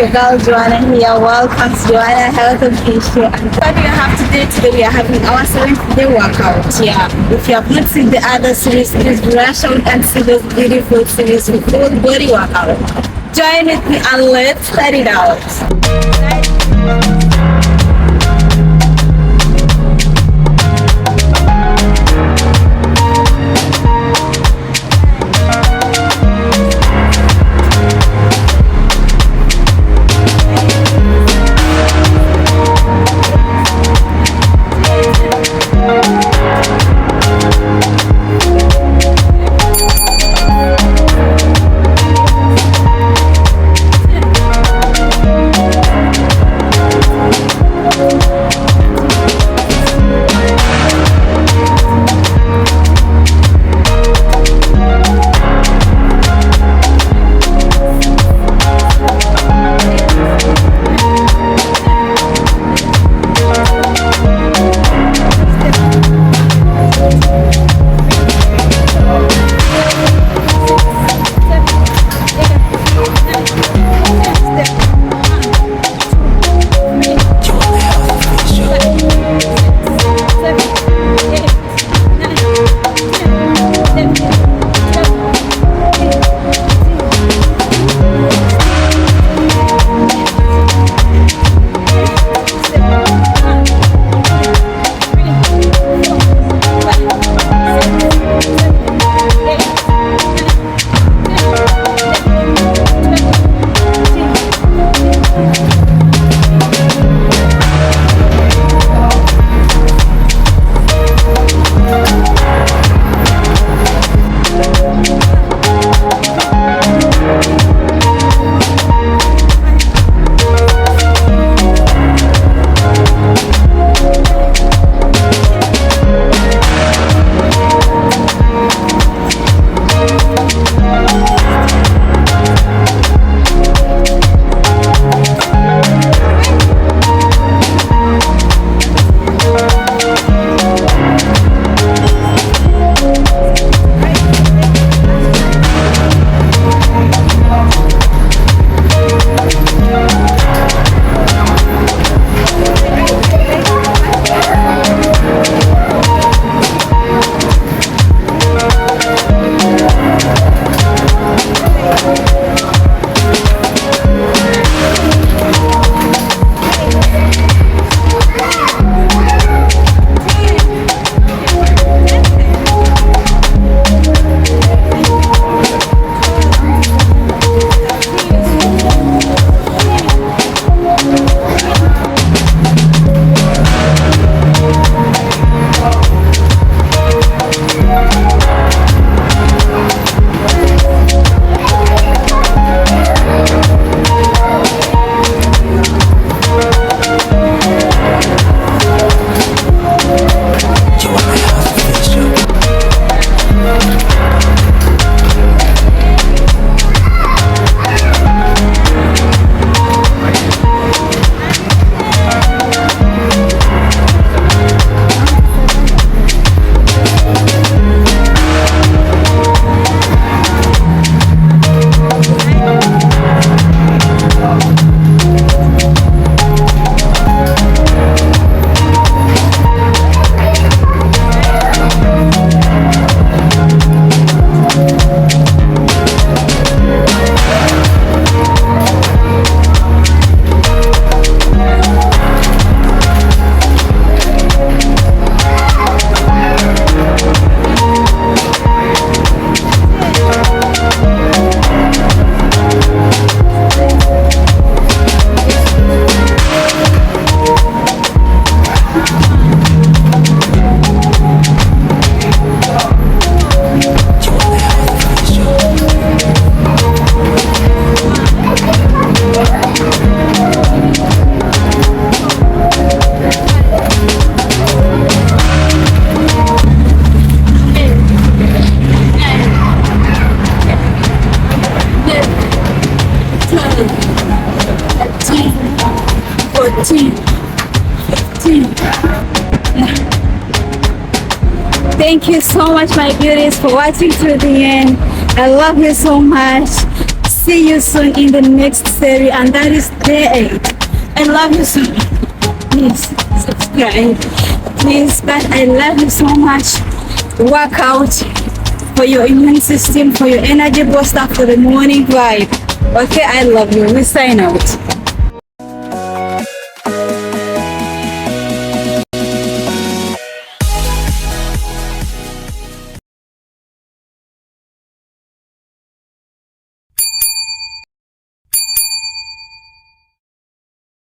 your girl Joanna here. Welcome to Joanna Health and Facial. And what you have today, we are having our 7th day workout. Yeah. If you have not seen the other series, please rush out and see this beautiful series with full body workout. Join with me and let's start it out. Thank you so much, my beauties, for watching to the end. I love you so much. see you soon in the next series, and that is day 8. I love you so much. Please subscribe. Please, but I love you so much. Work out for your immune system, for your energy booster, for the morning vibe. Okay, I love you. We sign out.